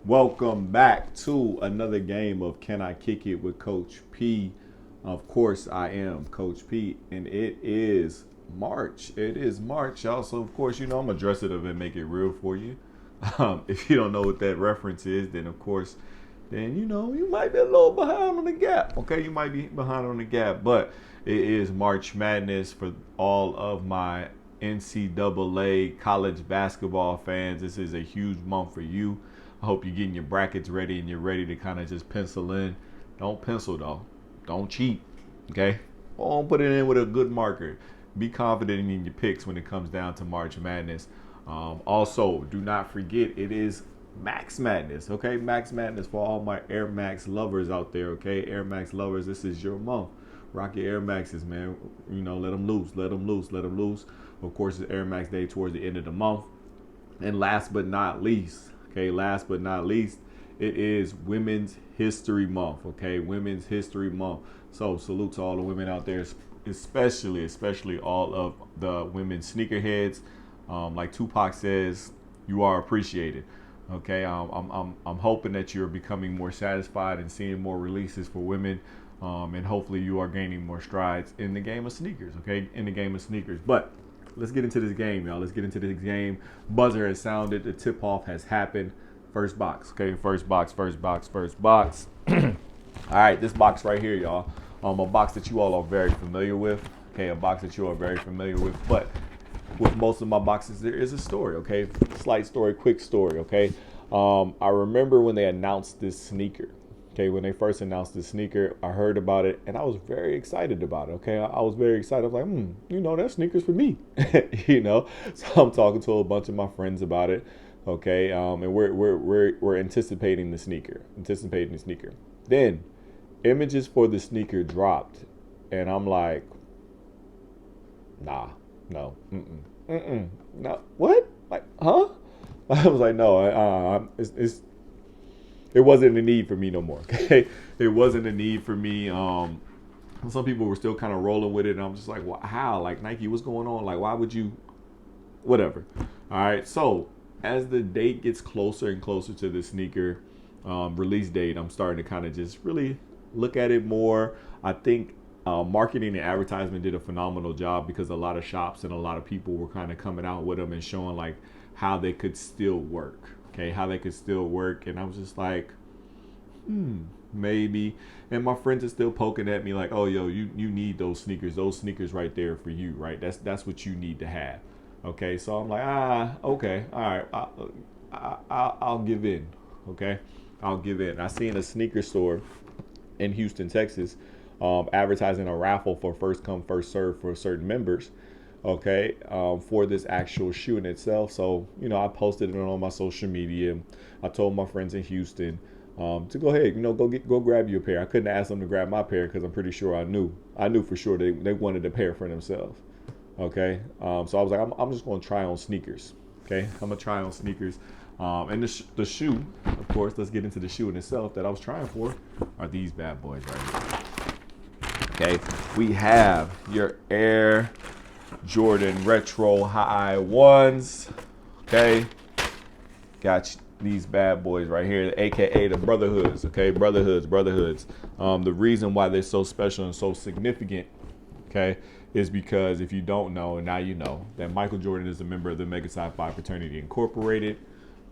Welcome back to another game of Can I Kick It with Coach P. Of course, I am Coach P, and it is March. It is March, y'all. So, of course, I'm going to dress it up and make it real for you. If you don't know what that reference is, then, of course, you might be a little behind on the gap. Okay, you might be behind on the gap, but it is March Madness for all of my NCAA college basketball fans. This is a huge month for you. I hope you're getting your brackets ready and you're ready to kind of just pencil in. Don't pencil though. Don't cheat. Okay? Don't put it in with a good marker. Be confident in your picks when it comes down to March Madness. Also, do not forget it is Max Madness. Okay? Max Madness for all my Air Max lovers out there. Okay? Air Max lovers, this is your month. Rock your Air Maxes, man. Let them loose. Let them loose. Let them loose. Of course, it's Air Max Day towards the end of the month. And last but not least, it is Women's History Month. Okay, Women's History Month. So salute to all the women out there, especially all of the women sneakerheads. Like Tupac says, you are appreciated. Okay, I'm hoping that you're becoming more satisfied and seeing more releases for women. And hopefully you are gaining more strides in the game of sneakers. Okay, in the game of sneakers, but. Let's get into this game, y'all. Let's get into this game. Buzzer has sounded. The tip-off has happened. First box, okay? First box. All right, this box right here, y'all. A box that you all are very familiar with. Okay, a box that you are very familiar with. But with most of my boxes, there is a story, okay? Slight story, quick story, okay? I remember when they announced this sneaker. Okay, when they first announced the sneaker, I heard about it and I was very excited about it. Okay, I was very excited. I was like, that sneaker's for me. So I'm talking to a bunch of my friends about it. Okay, and we're anticipating the sneaker. Then images for the sneaker dropped, and I'm like, nah, no, no, what? Like, huh? I was like, no, it wasn't a need for me no more. Okay, it wasn't a need for me. Some people were still kind of rolling with it, and I'm just like, well, how? Like, Nike, what's going on? Like, why would you? Whatever. All right. So as the date gets closer and closer to the sneaker release date, I'm starting to kind of just really look at it more. I think marketing and advertisement did a phenomenal job because a lot of shops and a lot of people were kind of coming out with them and showing like how they could still work. Okay, how they could still work. And I was just like, maybe. And my friends are still poking at me like, oh, yo, you need those sneakers right there for you, right? That's what you need to have. Okay, so I'm like, okay, all right, I'll give in. Okay, I'll give in. I seen a sneaker store in Houston, Texas, advertising a raffle for first come, first serve for certain members. Okay, for this actual shoe in itself. So, I posted it on my social media. I told my friends in Houston to go ahead, go grab you a pair. I couldn't ask them to grab my pair because I'm pretty sure I knew for sure they wanted a pair for themselves. Okay, so I was like, I'm just going to try on sneakers. Okay, I'm going to try on sneakers. And the shoe, of course, let's get into the shoe in itself that I was trying for, are these bad boys right here. Okay, we have your Air Jordan Retro High Ones. Okay, got these bad boys right here, aka the Brotherhoods. Okay, Brotherhoods. The reason why they're so special and so significant, okay, is because if you don't know, and now you know, that Michael Jordan is a member of the Mega Psi Phi Fraternity Incorporated.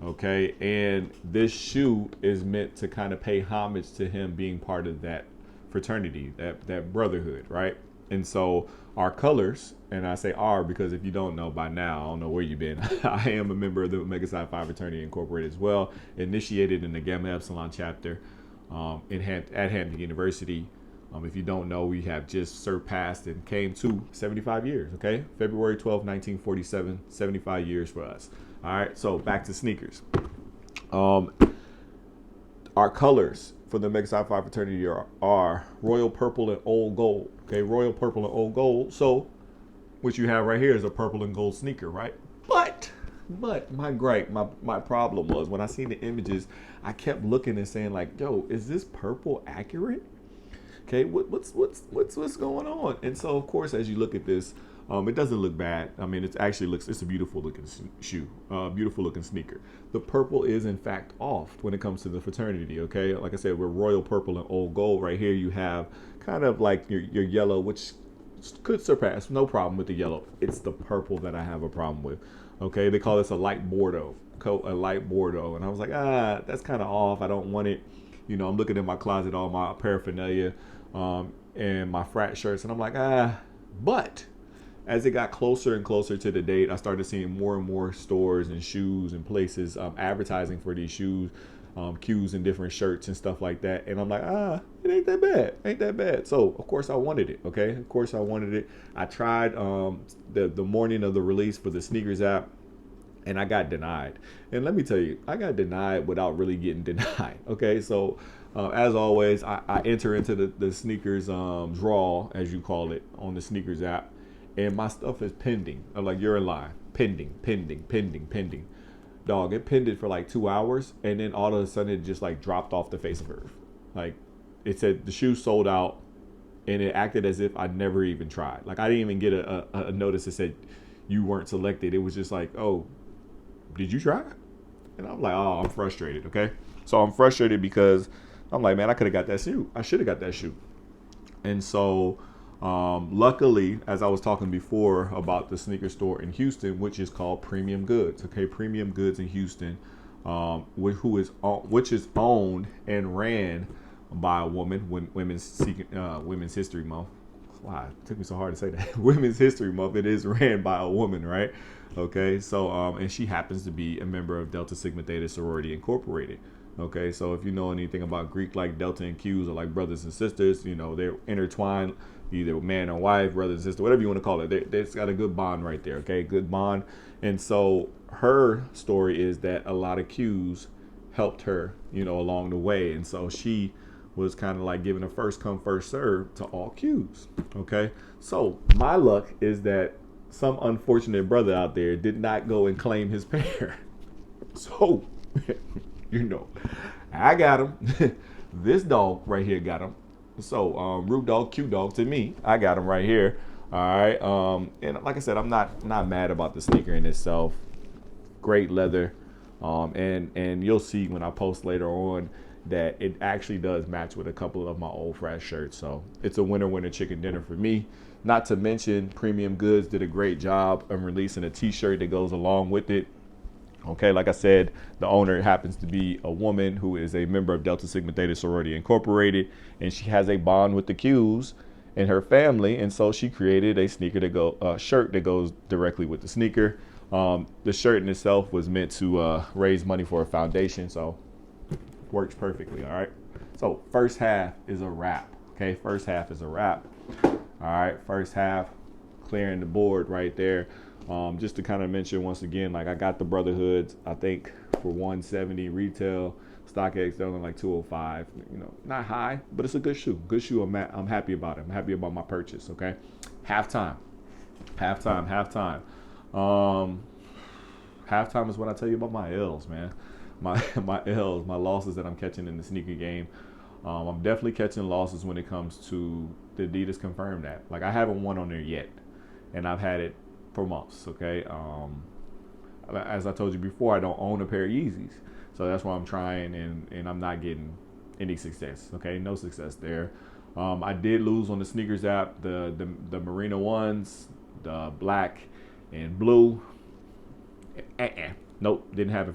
Okay, and this shoe is meant to kind of pay homage to him being part of that fraternity, that brotherhood, right? And so our colors, and I say our because if you don't know by now, I don't know where you've been. I am a member of the Mega Psi Phi Fraternity Incorporated as well, initiated in the Gamma Epsilon chapter at Hampton University. If you don't know, we have just surpassed and came to 75 years, okay? February 12, 1947, 75 years for us. All right, so back to sneakers. Our colors for the Mega Psi Phi Fraternity are royal purple and old gold. Okay, royal purple and old gold. So what you have right here is a purple and gold sneaker, right? But my gripe, my problem was when I seen the images, I kept looking and saying like, yo, is this purple accurate? Okay, what's going on? And so of course, as you look at this, It doesn't look bad. I mean, it's a beautiful looking shoe, beautiful looking sneaker. The purple is in fact off when it comes to the fraternity. Okay, like I said, we're royal purple and old gold. Right here, you have kind of like your yellow, which could surpass, no problem with the yellow. It's the purple that I have a problem with. Okay, they call this a light Bordeaux, a light Bordeaux, and I was like, that's kind of off. I don't want it. You know, I'm looking in my closet, all my paraphernalia, and my frat shirts, and I'm like, but as it got closer and closer to the date, I started seeing more and more stores and shoes and places advertising for these shoes, cues and different shirts and stuff like that. And I'm like, it ain't that bad. Ain't that bad. So, of course, I wanted it. Okay. Of course, I wanted it. I tried the morning of the release for the sneakers app, and I got denied. And let me tell you, I got denied without really getting denied. Okay. So, as always, I enter into the sneakers draw, as you call it, on the sneakers app. And my stuff is pending. I'm like, you're in line. Pending. Dog, it pended for like 2 hours, and then all of a sudden it just like dropped off the face of earth. Like, it said the shoe sold out, and it acted as if I never even tried. Like, I didn't even get a notice that said you weren't selected. It was just like, oh, did you try? And I'm like, oh, I'm frustrated. Okay, so I'm frustrated because I'm like, man, I could have got that shoe. I should have got that shoe. And so luckily, as I was talking before about the sneaker store in Houston, which is called Premium Goods, okay, Premium Goods in Houston, which is owned and ran by a woman. Women's History Month. Wow, it took me so hard to say that. Women's History Month. It is ran by a woman, right? Okay, so and she happens to be a member of Delta Sigma Theta Sorority Incorporated. Okay, so if you know anything about Greek, like Delta and Qs are like brothers and sisters, you know, they're intertwined, either man and wife, brother and sister, whatever you want to call it. They've got a good bond right there, okay, good bond. And so her story is that a lot of Qs helped her, you know, along the way. And so she was kind of like giving a first come, first serve to all Qs, okay? So my luck is that some unfortunate brother out there did not go and claim his pair. So... you know, I got him. This dog right here got him. So, Root Dog, Q Dog to me, I got him right here. All right. And like I said, I'm not mad about the sneaker in itself. Great leather. And you'll see when I post later on that it actually does match with a couple of my old frat shirts. So it's a winner chicken dinner for me. Not to mention, Premium Goods did a great job of releasing a t-shirt that goes along with it. Okay, like I said, the owner happens to be a woman who is a member of Delta Sigma Theta Sorority Incorporated, and she has a bond with the Qs in her family, and so she created a shirt that goes directly with the sneaker. The shirt in itself was meant to raise money for a foundation, so works perfectly. All right. So first half is a wrap. Okay, first half is a wrap. All right, first half clearing the board right there. Just to kind of mention once again, like I got the Brotherhoods, I think for 170 retail, StockX they're only like 205. You know, not high, but it's a good shoe. Good shoe. I'm happy about it. I'm happy about my purchase. Okay, halftime. Halftime is what I tell you about my L's, man. My L's, my losses that I'm catching in the sneaker game. I'm definitely catching losses when it comes to the Adidas Confirm that. Like I haven't won on there yet, and I've had it for months. Okay. As I told you before, I don't own a pair of Yeezys, so that's why I'm trying, and I'm not getting any success. Okay, no success there. I did lose on the sneakers app, the Marina ones, the black and blue. Nope, didn't happen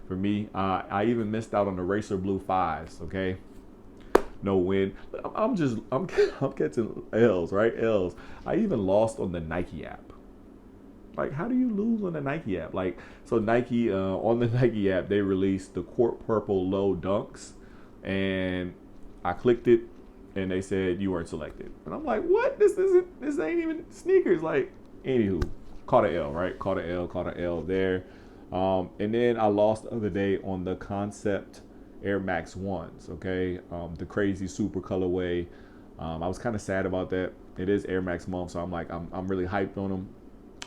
for me. I even missed out on the Racer Blue 5s. Okay, no win. I'm catching L's, right? L's. I even lost on the Nike app. Like, how do you lose on the Nike app? Like, so Nike, on the Nike app, they released the Court Purple Low Dunks, and I clicked it, and they said you weren't selected. And I'm like, what? This ain't even sneakers. Like, anywho, caught an L, right? Caught an L there. And then I lost the other day on the Concept Air Max 1s, okay? The crazy super colorway. I was kind of sad about that. It is Air Max month, so I'm like, I'm really hyped on them.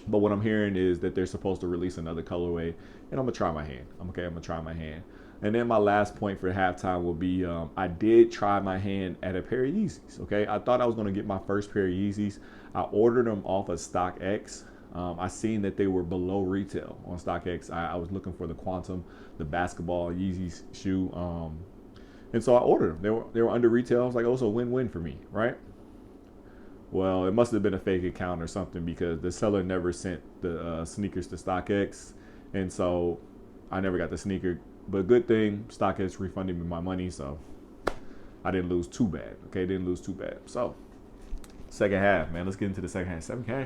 But what I'm hearing is that they're supposed to release another colorway, and I'm gonna try my hand. I'm gonna try my hand. And then my last point for halftime will be I did try my hand at a pair of Yeezys. Okay, I thought I was going to get my first pair of Yeezys. I ordered them off of StockX. I seen that they were below retail on StockX. I was looking for the Quantum, the basketball Yeezys shoe, and so I ordered them. They were under retail. I was like, oh, so win-win for me, right? Well, it must have been a fake account or something because the seller never sent the sneakers to StockX, and so I never got the sneaker. But good thing StockX refunded me my money, so I didn't lose too bad. Okay, didn't lose too bad. So second half, man. Let's get into the second half.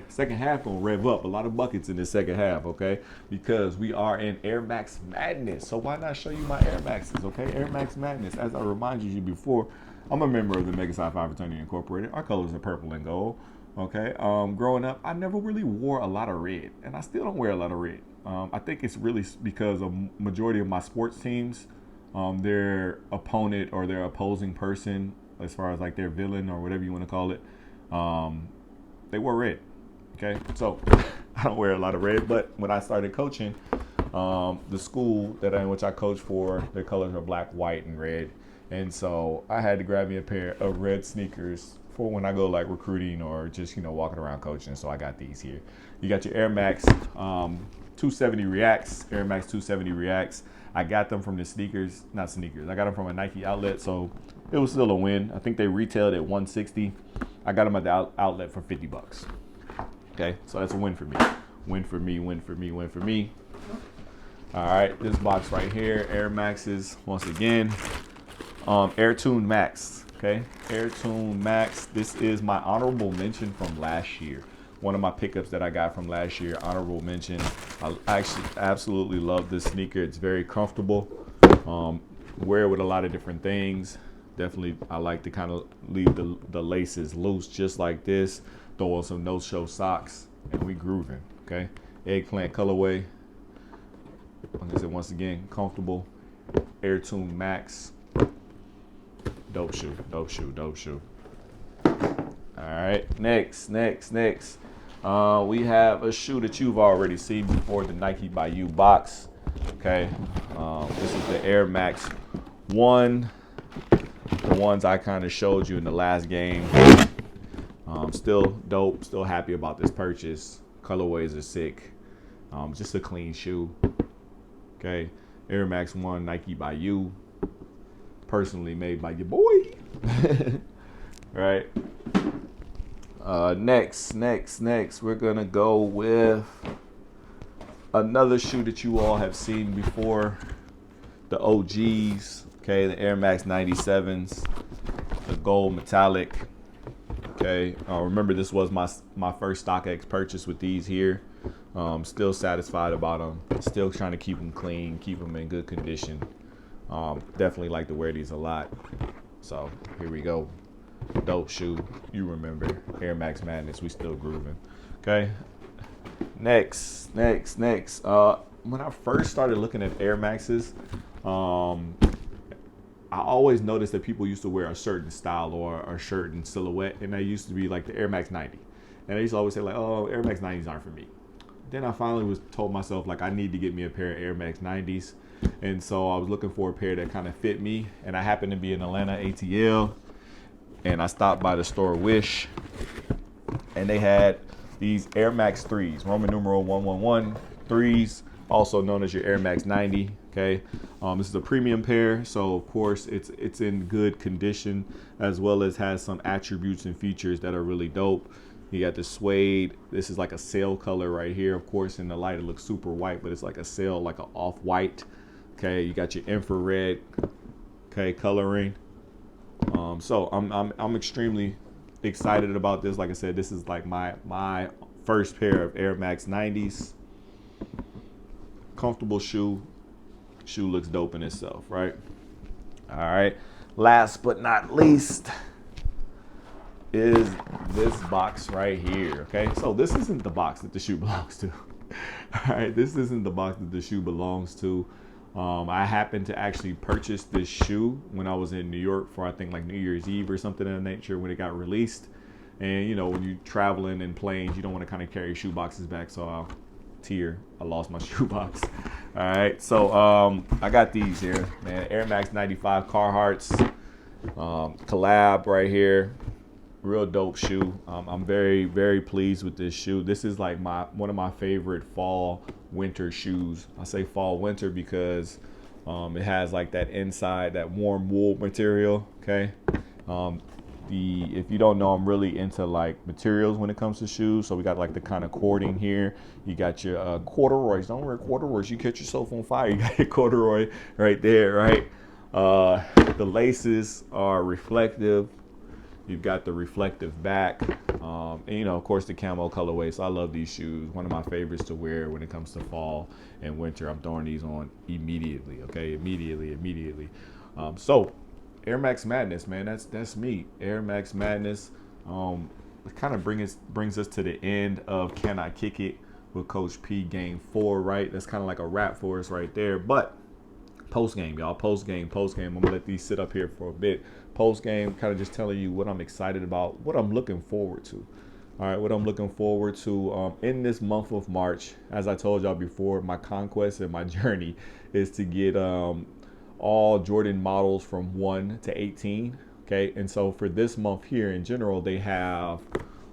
Second half gonna rev up a lot of buckets in this second half, okay? Because we are in Air Max Madness. So why not show you my Air Maxes, okay? Air Max Madness. As I reminded you before, I'm a member of the Mega Psi Phi Fraternity Incorporated. Our colors are purple and gold, okay? Growing up, I never really wore a lot of red, and I still don't wear a lot of red. I think it's really because a majority of my sports teams, their opponent or their opposing person, as far as like their villain or whatever you want to call it, they wore red. Okay, so I don't wear a lot of red, but when I started coaching, the school in which I coach for, their colors are black, white, and red, and so I had to grab me a pair of red sneakers for when I go like recruiting or just walking around coaching. So I got these here. You got your Air Max 270 Reacts, Air Max 270 Reacts. I got them from the not sneakers. I got them from a Nike outlet, so it was still a win. I think they retailed at $160. I got them at the outlet for $50. Okay, so that's a win for me. Win for me, win for me, win for me. All right, this box right here, Air Maxes, once again. Air Tune Max, okay? Air Tune Max, this is my honorable mention from last year. One of my pickups that I got from last year, honorable mention. I actually absolutely love this sneaker. It's very comfortable. Wear it with a lot of different things. Definitely, I like to kind of leave the laces loose just like this. Throw on some no-show socks, and we grooving, okay? Eggplant colorway. Like I said, once again, comfortable. Air Tune Max. Dope shoe, dope shoe, dope shoe. All right, next. We have a shoe that you've already seen before, the Nike by You box. Okay, this is the Air Max 1. The ones I kind of showed you in the last game. Still dope, still happy about this purchase. Colorways are sick. Just a clean shoe. Okay, Air Max 1 Nike by You. Personally made by your boy. Right. Next, we're gonna go with another shoe that you all have seen before, the OGs. Okay, the Air Max 97s, the gold metallic. Okay, remember this was my first StockX purchase with these here. Still satisfied about them. Still trying to keep them clean, keep them in good condition. Definitely like to wear these a lot. So here we go. Dope shoe. You remember Air Max Madness. We still grooving. Okay. Next. When I first started looking at Air Maxes, I always noticed that people used to wear a certain style or a certain silhouette, and that used to be like the Air Max 90. And I used to always say like, oh, Air Max 90s aren't for me. Then I finally told myself like I need to get me a pair of Air Max 90s. And so I was looking for a pair that kind of fit me. And I happened to be in Atlanta ATL. And I stopped by the store Wish. And they had these Air Max 3s, Roman numeral 111 3s, also known as your Air Max 90. Okay, this is a premium pair, so of course it's in good condition, as well as has some attributes and features that are really dope. You got the suede. This is like a sail color right here. Of course, in the light it looks super white, but it's like a sail, like an off-white. Okay, you got your infrared, okay, coloring. So I'm extremely excited about this. Like I said, this is like my first pair of Air Max 90s. Comfortable shoe. Shoe looks dope in itself, right? All right. Last but not least is this box right here. Okay, so this isn't the box that the shoe belongs to. All right, this isn't the box that the shoe belongs to. I happened to actually purchase this shoe when I was in New York for I think like New Year's Eve or something of that nature when it got released. And you know, when you're traveling in planes, you don't want to kind of carry shoe boxes back, so I lost my shoe box. All right, so I got these here, man. Air Max 95 Carhartts, collab right here. Real dope shoe. I'm very, very pleased with this shoe. This is like one of my favorite fall winter shoes. I say fall winter because it has like that inside, that warm wool material. Okay. If you don't know, I'm really into like materials when it comes to shoes. So we got like the kind of cording here. You got your corduroys. Don't wear corduroys. You catch yourself on fire. You got your corduroy right there, right? The laces are reflective. You've got the reflective back, and you know, of course, the camo colorway. So I love these shoes. One of my favorites to wear when it comes to fall and winter. I'm throwing these on immediately. Okay, immediately. So Air Max Madness, man. That's me. Air Max Madness. It kind of brings us to the end of Can I Kick It with Coach P Game 4. Right. That's kind of like a wrap for us right there. But post game, y'all. Post game. I'm gonna let these sit up here for a bit. Post game, kind of just telling you what I'm excited about, what I'm looking forward to. All right, what I'm looking forward to in this month of March. As I told y'all before, my conquest and my journey is to get all Jordan models from 1 to 18. Okay, and so for this month here in general, they have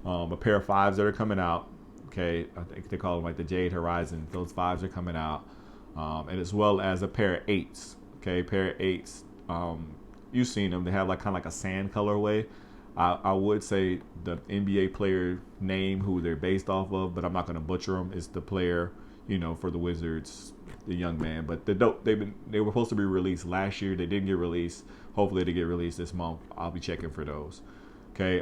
a pair of 5s that are coming out. Okay, I think they call them like the Jade Horizon. Those 5s are coming out. And as well as a pair of 8s. Okay, pair of 8s. You've seen them. They have like kind of like a sand colorway. I would say the NBA player name who they're based off of, but I'm not going to butcher them. It's the player, you know, for the Wizards, the young man. But they were supposed to be released last year. They didn't get released. Hopefully they get released this month. I'll be checking for those. Okay.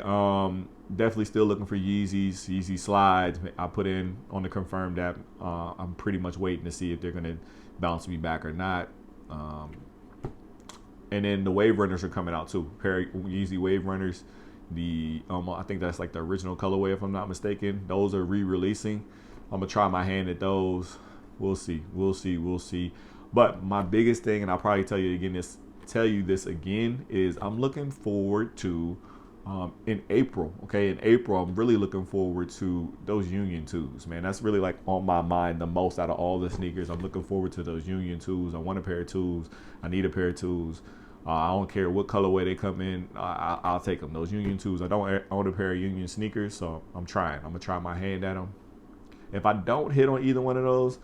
Definitely still looking for Yeezy slides. I put in on the confirmed app. I'm pretty much waiting to see if they're going to bounce me back or not. And then the Wave Runners are coming out too. Pair of Yeezy Wave Runners. I think that's like the original colorway if I'm not mistaken. Those are re-releasing. I'm gonna try my hand at those. We'll see. But my biggest thing, and I'll probably tell you this again, is I'm looking forward to in April. Okay, in April, I'm really looking forward to those Union 2s, man. That's really like on my mind the most out of all the sneakers. I'm looking forward to those Union 2s. I want a pair of 2s. I need a pair of 2s. I don't care what colorway they come in. I'll take them. Those Union 2s. I don't own a pair of Union sneakers, so I'm trying. I'm gonna try my hand at them. If I don't hit on either one of those,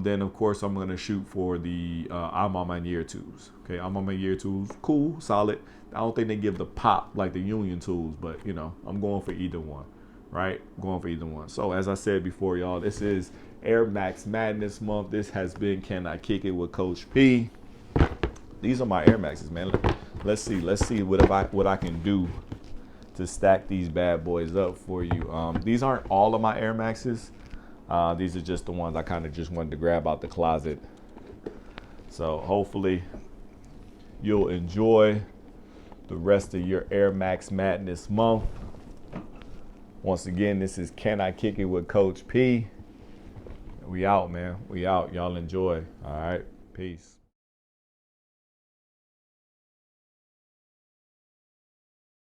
then of course I'm gonna shoot for the I'm on my year 2s. Okay, I'm on my year 2s. Cool, solid. I don't think they give the pop like the Union 2s, but you know, I'm going for either one. Right? Going for either one. So as I said before, y'all, this is Air Max Madness month. This has been Can I Kick It with Coach P. These are my Air Maxes, man. Let's see what I can do to stack these bad boys up for you. These aren't all of my Air Maxes. These are just the ones I kind of just wanted to grab out the closet. So hopefully you'll enjoy the rest of your Air Max Madness month. Once again, this is Can I Kick It with Coach P. We out, man. We out. Y'all enjoy. All right. Peace.